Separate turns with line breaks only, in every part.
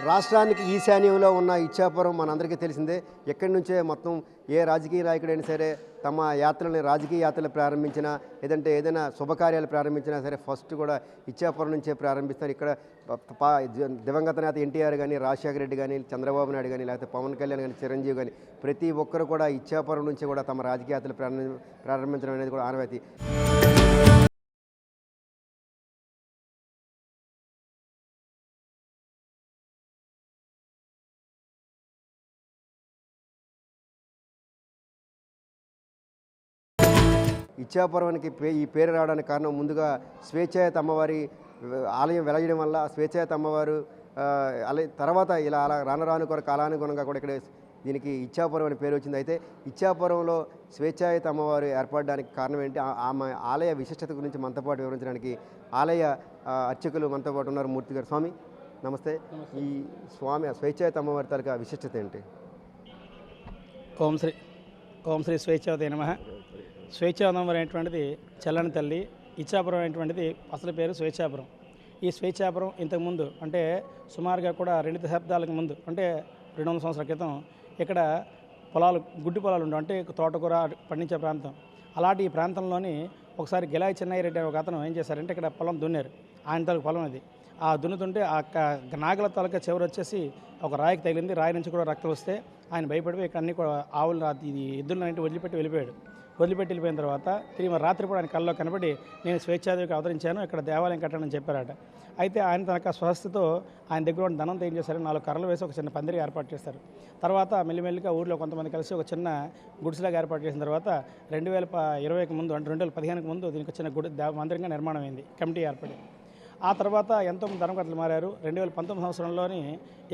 రాష్ట్రానికి ఈశాన్యంలో ఉన్న ఇచ్చాపురం మనందరికీ తెలిసిందే. ఎక్కడి నుంచే మొత్తం ఏ రాజకీయ నాయకుడైనా సరే తమ యాత్రల్ని రాజకీయ యాత్రలు ప్రారంభించినా లేదంటే ఏదైనా శుభకార్యాలు ప్రారంభించినా సరే ఫస్ట్ కూడా ఇచ్చాపురం నుంచే ప్రారంభిస్తారు. ఇక్కడ దివంగత నేత ఎన్టీఆర్ కానీ, రాజశేఖర రెడ్డి కానీ, చంద్రబాబు నాయుడు కానీ, లేకపోతే పవన్ కళ్యాణ్ కానీ, చిరంజీవి కానీ ప్రతి ఒక్కరు కూడా ఇచ్చాపురం నుంచి కూడా తమ రాజకీయ యాత్రలు ప్రారంభించడం అనేది కూడా ఆనవాయితీ. ఇచ్చాపురానికి ఈ పేరు రావడానికి కారణం ముందుగా స్వేచ్ఛాయుత అమ్మవారి ఆలయం వెలయడం వల్ల స్వేచ్ఛాయుత అమ్మవారు తర్వాత ఇలా అలా రాను కాలానుగుణంగా కూడా ఇక్కడ దీనికి ఇచ్చాపురం అని పేరు వచ్చింది. అయితే ఇచ్చాపురంలో స్వేచ్ఛాయుత అమ్మవారు ఏర్పడడానికి కారణం ఏంటి, ఆమె ఆలయ విశిష్టత గురించి మనతో పాటు వివరించడానికి ఆలయ అర్చకులు మనతో పాటు ఉన్నారు. మూర్తి గారు, స్వామి నమస్తే. ఈ స్వామి స్వేచ్ఛాయుత అమ్మవారి తాలూకా విశిష్టత ఏంటి?
ఓం శ్రీ స్వేచ్ఛావతే నమః. స్వేచ్ఛావతం అనేటువంటిది చల్లని తల్లి, ఇచ్చాపురం అనేటువంటిది అసలు పేరు స్వేచ్ఛాపురం. ఈ స్వేచ్ఛాపురం ఇంతకుముందు అంటే సుమారుగా కూడా 2 దశాబ్దాలకు ముందు అంటే 200 సంవత్సరాల క్రితం ఇక్కడ గుడ్డి పొలాలు ఉండవు, అంటే తోటకూర పండించే ప్రాంతం. అలాంటి ఈ ప్రాంతంలోని ఒకసారి గిలాయి చెన్నయ్య రెడ్డి ఒక అతను ఏం చేశారంటే ఇక్కడ పొలం దున్నారు. ఆయన తాలూకు పొలం అది. ఆ దున్నుతుంటే ఆ నాగల తాలూకా చివరి వచ్చేసి ఒక రాయికి తగిలింది. రాయి నుంచి కూడా రక్తం వస్తే ఆయన భయపడిపోయి ఇక్కడ అన్ని కూడా ఆవులు ఎద్దులన్నింటి వదిలిపెట్టి వెళ్ళిపోయిన తర్వాత తిరిగి రాత్రి కూడా ఆయన కళ్ళలో కనబడి నేను స్వేచ్ఛాదేవికి అవతరించాను, ఇక్కడ దేవాలయం కట్టడని చెప్పారట. అయితే ఆయన తన స్వస్థతో ఆయన దగ్గర ఉన్న ధనంతో ఏం చేశారు, 4 కర్రలు వేసి ఒక చిన్న పందిరి ఏర్పాటు చేస్తారు. తర్వాత మెల్లిమెల్లిగా ఊళ్ళో కొంతమంది కలిసి ఒక చిన్న గుడిసెలాగా ఏర్పాటు చేసిన తర్వాత 2020కి ముందు అంటే 2015కి ముందు దీనికి చిన్న మందిరంగా నిర్మాణం అయింది, కమిటీ ఏర్పడి. ఆ తర్వాత ఎంతోమంది ధర్మకర్తలు మారారు. 2019 సంవత్సరంలోని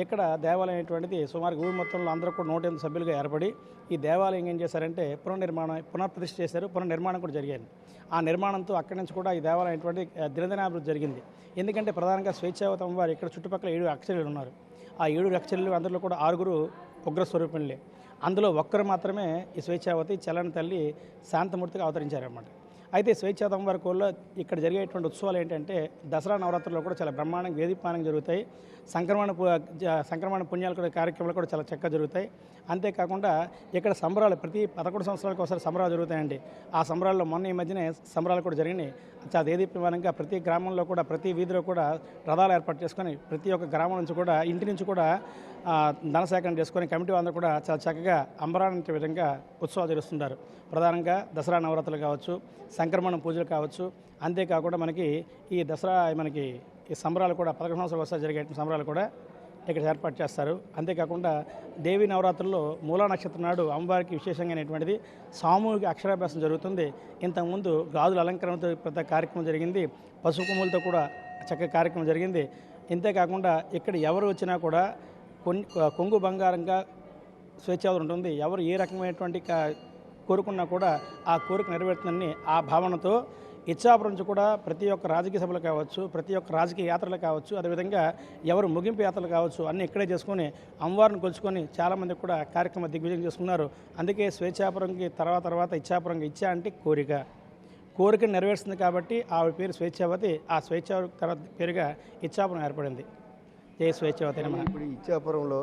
ఇక్కడ దేవాలయం అనేటువంటిది సుమారు ఊరి మొత్తంలో అందరూ కూడా 108 సభ్యులుగా ఏర్పడి ఈ దేవాలయం ఏం చేశారంటే పునఃప్రతిష్ఠ చేశారు. పునర్నిర్మాణం కూడా జరిగింది. ఆ నిర్మాణంతో అక్కడి నుంచి కూడా ఈ దేవాలయం అనేటువంటి దినదినాభివృద్ధి జరిగింది. ఎందుకంటే ప్రధానంగా స్వేచ్ఛావతం వారు ఇక్కడ చుట్టుపక్కల 7 అక్షరులు ఉన్నారు. ఆ 7 అక్షరులు అందరిలో కూడా 6 ఉగ్రస్వరూపిణులే. అందులో ఒక్కరు మాత్రమే ఈ స్వేచ్ఛావతి చల్లని తల్లి శాంతమూర్తిగా అవతరించారన్నమాట. అయితే స్వేచ్ఛావతం వారి కోల్లో ఇక్కడ జరిగేటువంటి ఉత్సవాలు ఏంటంటే దసరా నవరాత్రుల్లో కూడా చాలా బ్రహ్మాండంగా వేదికపానంగా జరుగుతాయి. సంక్రమణ పుణ్యాలు కూడా కార్యక్రమాలు కూడా చాలా చక్కగా జరుగుతాయి. అంతేకాకుండా ఇక్కడ సంబరాలు ప్రతి 11 సంవత్సరాలకు ఒకసారి సంబరాలు జరుగుతాయండి. ఆ సంబరాల్లో మొన్న ఈ మధ్యనే సంబరాలు కూడా జరిగినాయి. చాలా దేదీప్యమానంగా ప్రతి గ్రామంలో కూడా ప్రతి వీధిలో కూడా రథాలు ఏర్పాటు చేసుకొని ప్రతి ఒక్క గ్రామం నుంచి కూడా ఇంటి నుంచి కూడా ధనసేకరణ చేసుకొని కమిటీ అందరూ కూడా చాలా చక్కగా అంబరానంటే విధంగా ఉత్సవాలు జరుస్తుంటారు. ప్రధానంగా దసరా నవరాత్రులు కావచ్చు, సంక్రమణ పూజలు కావచ్చు. అంతేకాకుండా మనకి ఈ దసరా ఈ సంబరాలు కూడా 11 సంవత్సరాలు ఒకసారి జరిగే సంబరాలు కూడా ఇక్కడ ఏర్పాటు చేస్తారు. అంతేకాకుండా దేవీ నవరాత్రుల్లో మూలా నక్షత్రం నాడు అమ్మవారికి విశేషంగానేటువంటిది సామూహిక అక్షరాభ్యాసం జరుగుతుంది. ఇంతకుముందు గాజుల అలంకరణతో పెద్ద కార్యక్రమం జరిగింది, పసుపు కొమ్ములతో కూడా చక్కగా కార్యక్రమం జరిగింది. ఇంతేకాకుండా ఇక్కడ ఎవరు వచ్చినా కూడా కొంగు బంగారంగా స్వేచ్ఛావతం ఉంటుంది. ఎవరు ఏ రకమైనటువంటి కోరుకున్నా కూడా ఆ కోరిక నెరవేరుతుందని ఆ భావనతో ఇచ్చాపురం నుంచి కూడా ప్రతి ఒక్క రాజకీయ సభలు కావచ్చు, ప్రతి ఒక్క రాజకీయ యాత్రలు కావచ్చు, అదేవిధంగా ఎవరు ముగింపు యాత్రలు కావచ్చు అన్నీ ఇక్కడే చేసుకొని అమ్మవారిని కొలుచుకొని చాలామంది కూడా కార్యక్రమం దిగ్విజయం చేసుకున్నారు. అందుకే స్వేచ్ఛాపురంకి తర్వాత ఇచ్చాపురంకి ఇచ్చా అంటే కోరిక నెరవేరుస్తుంది కాబట్టి ఆవిడ పేరు స్వేచ్ఛావతి. ఆ స్వేచ్ఛావతి తర్వాత పేరుగా ఇచ్చాపురం ఏర్పడింది. జై స్వేచ్ఛావతి.
ఇప్పుడు ఇచ్చాపురంలో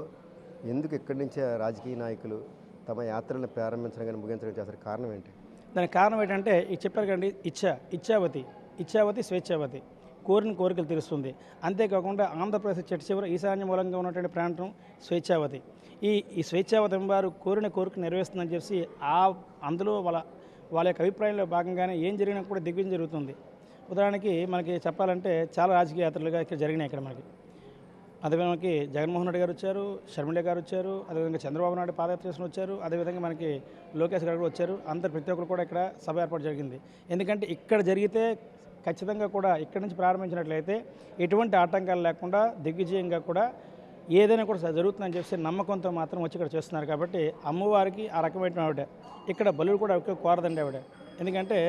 ఎందుకు ఇక్కడి నుంచే రాజకీయ నాయకులు తమ యాత్రలను ప్రారంభించడం కానీ ముగించడం చేస్తారు, కారణం ఏంటి?
దానికి కారణం ఏంటంటే చెప్పారు కదండి, ఇచ్చావతి స్వేచ్ఛావతి కోరిన కోరికలు తీరుస్తుంది. అంతేకాకుండా ఆంధ్రప్రదేశ్ చెట్టు చివర ఈశాన్య మూలంగా ఉన్నటువంటి ప్రాంతం స్వేచ్ఛావతి. ఈ స్వేచ్ఛావతి వారు కోరిన కోరిక నెరవేరుస్తుందని చెప్పి అందులో వాళ్ళ యొక్క అభిప్రాయంలో భాగంగానే ఏం జరిగినా కూడా దిగ్విజయం జరుగుతుంది. ఉదాహరణకి మనకి చెప్పాలంటే చాలా రాజకీయ యాత్రలుగా ఇక్కడ జరిగినాయి. ఇక్కడ మనకి అదేవిధంగా జగన్మోహన్ రెడ్డి గారు వచ్చారు, షర్మిల గారు వచ్చారు, అదేవిధంగా చంద్రబాబు నాయుడు పాదయాత్ర చేసుకుని వచ్చారు, అదేవిధంగా మనకి లోకేష్ గారు కూడా వచ్చారు. ప్రతి ఒక్కరు కూడా ఇక్కడ సభ ఏర్పాటు జరిగింది. ఎందుకంటే ఇక్కడ జరిగితే ఖచ్చితంగా కూడా ఇక్కడి నుంచి ప్రారంభించినట్లయితే ఎటువంటి ఆటంకాలు లేకుండా దిగ్విజయంగా కూడా ఏదైనా కూడా జరుగుతుందని చెప్పి నమ్మకంతో మాత్రం వచ్చి ఇక్కడ చేస్తున్నారు. కాబట్టి అమ్మవారికి ఆ రకమైన ఆవిడ ఇక్కడ బలుడు కూడా ఎక్కువ కోరదండి ఆవిడ. ఎందుకంటే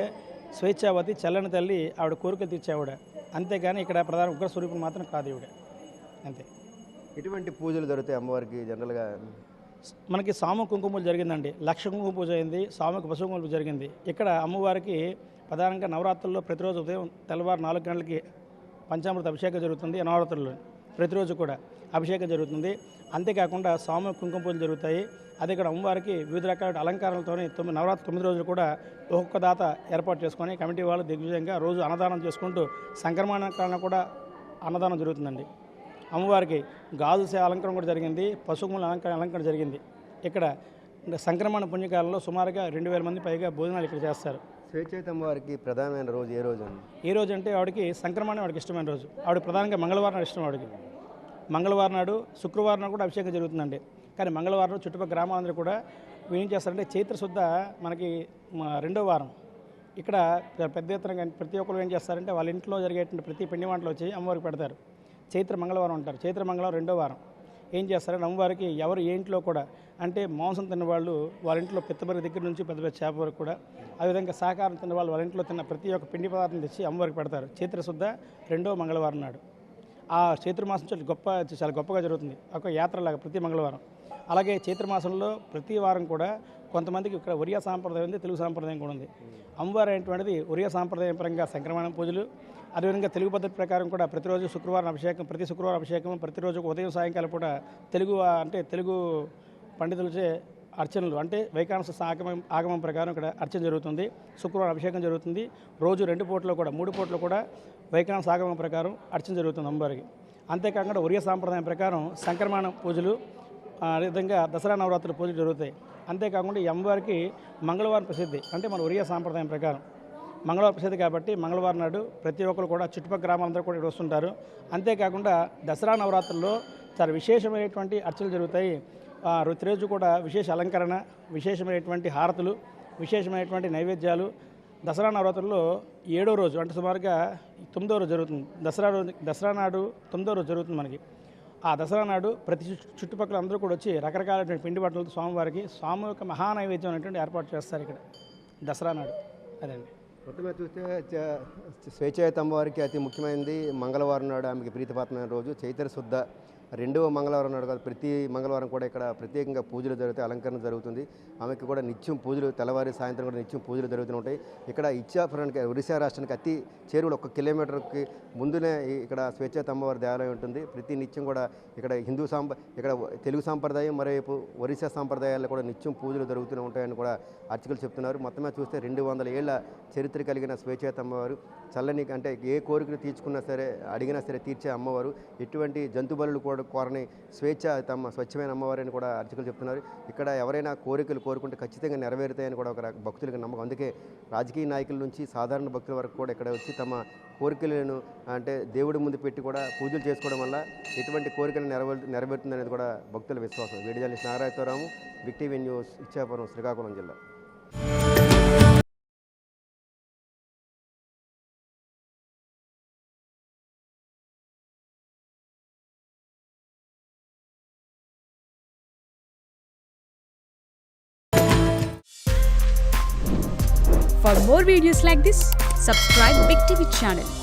స్వేచ్ఛావతి చల్లని తల్లి, ఆవిడ కోరికలు తీర్చే ఆవిడ. అంతేగాని ఇక్కడ ప్రధాన ఉగ్ర స్వరూపం మాత్రం కాదు ఈవిడ. అంతే.
ఎటువంటి పూజలు జరుగుతాయి అమ్మవారికి జనరల్గా?
మనకి సాము కుంకుమలు జరిగిందండి, 1,00,000 కుంకుమ పూజ అయింది, సాముకు పసుపు కుంకుమ పూజ జరిగింది. ఇక్కడ అమ్మవారికి ప్రధానంగా నవరాత్రుల్లో ప్రతిరోజు ఉదయం తెల్లవారు 4 గంటలకి పంచామృత అభిషేకం జరుగుతుంది నవరాత్రుల్లో. ప్రతిరోజు కూడా అభిషేకం జరుగుతుంది. అంతేకాకుండా సామూహిక కుంకుమ పూజలు జరుగుతాయి. అదే ఇక్కడ అమ్మవారికి వివిధ రకాల అలంకారాలతో నవరాత్రి 9 రోజులు కూడా ఒక్కొక్క దాత ఏర్పాటు చేసుకొని కమిటీ వాళ్ళు దిగ్విజయంగా రోజు అన్నదానం చేసుకుంటూ సంక్రమణ కాలంలో కూడా అన్నదానం జరుగుతుందండి. అమ్మవారికి గాజు అలంకరణ కూడా జరిగింది, పశువుల అలంకరణ జరిగింది. ఇక్కడ సంక్రమణ పుణ్యకాలంలో సుమారుగా 2000 మంది పైగా భోజనాలు ఇక్కడ చేస్తారు.
స్వేచ్ఛాయుత అమ్మవారికి ప్రధానమైన రోజు ఏ రోజు అండి?
ఈ రోజు అంటే ఆవిడకి సంక్రమణ ఆవిడకి ఇష్టమైన రోజు. ఆవిడ ప్రధానంగా మంగళవారం నాడు ఇష్టం. ఆవిడకి మంగళవారం నాడు, శుక్రవారం నాడు కూడా అభిషేకం జరుగుతుందండి. కానీ మంగళవారం చుట్టుపక్కల గ్రామాలందరూ కూడా ఏం చేస్తారంటే చైత్ర శుద్ధ మనకి 2వ వారం ఇక్కడ పెద్ద ఎత్తున ప్రతి ఒక్కరు ఏం చేస్తారంటే వాళ్ళ ఇంట్లో జరిగేటువంటి ప్రతి పిండి వంటలు వచ్చి అమ్మవారికి పెడతారు. చైత్ర మంగళవారం అంటారు. చైత్ర మంగళవారం 2వ వారం ఏం చేస్తారంటే అమ్మవారికి ఎవరు ఏ ఇంట్లో కూడా అంటే మాంసం తిన్న వాళ్ళు వాళ్ళ ఇంట్లో పిత్తబరి దగ్గర నుంచి పెద్ద పెద్ద చేప వరకు కూడా, అదేవిధంగా శాకాహారం తిన్న వాళ్ళు వాళ్ళ ఇంట్లో తిన్న ప్రతి ఒక్క పిండి పదార్థం తెచ్చి అమ్మవారికి పెడతారు. చైత్ర శుద్ధ 2వ మంగళవారం నాడు. ఆ చైత్రమాసం చాలా గొప్పగా జరుగుతుంది. ఒక యాత్రలాగా ప్రతి మంగళవారం. అలాగే చైత్రమాసంలో ప్రతి వారం కూడా కొంతమందికి ఇక్కడ ఒరియా సాంప్రదాయం ఉంది, తెలుగు సాంప్రదాయం కూడా ఉంది. అమ్మవారు అనేటువంటిది ఒరియా సాంప్రదాయం పరంగా సంక్రమణ పూజలు, అదేవిధంగా తెలుగు పద్ధతి ప్రకారం కూడా ప్రతిరోజు శుక్రవారం అభిషేకం, ప్రతి శుక్రవారం అభిషేకం, ప్రతిరోజు ఉదయం సాయంకాలం కూడా తెలుగు పండితులచే అర్చనలు అంటే వైకానస ఆగమం ప్రకారం ఇక్కడ అర్చన జరుగుతుంది. శుక్రవారం అభిషేకం జరుగుతుంది. రోజు 2 పూటలు కూడా 3 పూటలు కూడా వైకానస ఆగమం ప్రకారం అర్చన జరుగుతుంది అమ్మవారికి. అంతేకాకుండా ఒరియా సాంప్రదాయం ప్రకారం సంక్రమణ పూజలు, అదేవిధంగా దసరా నవరాత్రుల పూజలు జరుగుతాయి. అంతేకాకుండా ఈ అమ్మవారికి మంగళవారం ప్రసిద్ధి. అంటే మన ఒరియా సాంప్రదాయం ప్రకారం మంగళవారం ప్రసిద్ధి కాబట్టి మంగళవారం నాడు ప్రతి ఒక్కరు కూడా చుట్టుపక్కల గ్రామాలందరూ కూడా ఇక్కడ వస్తుంటారు. అంతేకాకుండా దసరా నవరాత్రుల్లో చాలా విశేషమైనటువంటి అర్చనలు జరుగుతాయి. ప్రతిరోజు కూడా విశేష అలంకరణ, విశేషమైనటువంటి హారతులు, విశేషమైనటువంటి నైవేద్యాలు. దసరా నవరాత్రుల్లో 7వ రోజు అంటే సుమారుగా 9వ రోజు జరుగుతుంది. దసరా నాడు 9వ రోజు జరుగుతుంది మనకి. ఆ దసరా నాడు ప్రతి చుట్టుపక్కల అందరూ కూడా వచ్చి రకరకాలైనటువంటి పిండి వంటలతో స్వామివారికి సామూహిక మహానైవేద్యం అనేటువంటి ఏర్పాటు చేస్తారు ఇక్కడ దసరా నాడు. అదండి.
మొత్తంగా చూస్తే స్వేచ్ఛాయుత అమ్మవారికి అతి ముఖ్యమైనది మంగళవారం నాడు ఆమెకి ప్రీతిపాత్రమైన రోజు. చైత్ర శుద్ధ 2వ మంగళవారం నాడు కాదు, ప్రతి మంగళవారం కూడా ఇక్కడ ప్రత్యేకంగా పూజలు జరుగుతాయి, అలంకరణ జరుగుతుంది. ఆమెకి కూడా నిత్యం పూజలు, తెల్లవారి సాయంత్రం కూడా నిత్యం పూజలు జరుగుతూ ఉంటాయి. ఇక్కడ ఇచ్చాపురానికి, ఒరిస్సా రాష్ట్రానికి అతి చేరువలో 1 కిలోమీటర్కి ముందునే ఇక్కడ స్వేచ్ఛాయుత అమ్మవారి దేవాలయం ఉంటుంది. ప్రతి నిత్యం కూడా ఇక్కడ ఇక్కడ తెలుగు సాంప్రదాయం, మరోవైపు ఒరిస్సా సాంప్రదాయాల్లో కూడా నిత్యం పూజలు జరుగుతూనే ఉంటాయని కూడా అర్చకులు చెప్తున్నారు. మొత్తమే చూస్తే 200 ఏళ్ల చరిత్ర కలిగిన స్వేచ్ఛాయుత అమ్మవారు, చల్లని అంటే ఏ కోరికలు తీర్చుకున్నా సరే, అడిగినా సరే తీర్చే అమ్మవారు, ఎటువంటి జంతు బలులు కూడా కోరని స్వచ్ఛమైన అమ్మవారిని కూడా అర్చకులు చెప్తున్నారు. ఇక్కడ ఎవరైనా కోరికలు కోరుకుంటే ఖచ్చితంగా నెరవేరుతాయని కూడా ఒక భక్తులకు నమ్మకం. అందుకే రాజకీయ నాయకుల నుంచి సాధారణ భక్తుల వరకు కూడా ఇక్కడ వచ్చి తమ కోరికలను అంటే దేవుడి ముందు పెట్టి కూడా పూజలు చేసుకోవడం వల్ల ఎటువంటి కోరికలు నెరవేరుతుంది అనేది కూడా భక్తుల విశ్వాసం. Video journalist Nagarajarao, big TV news, Ichchapuram, Srikakulam జిల్లా.
For more videos like this, subscribe Big TV channel.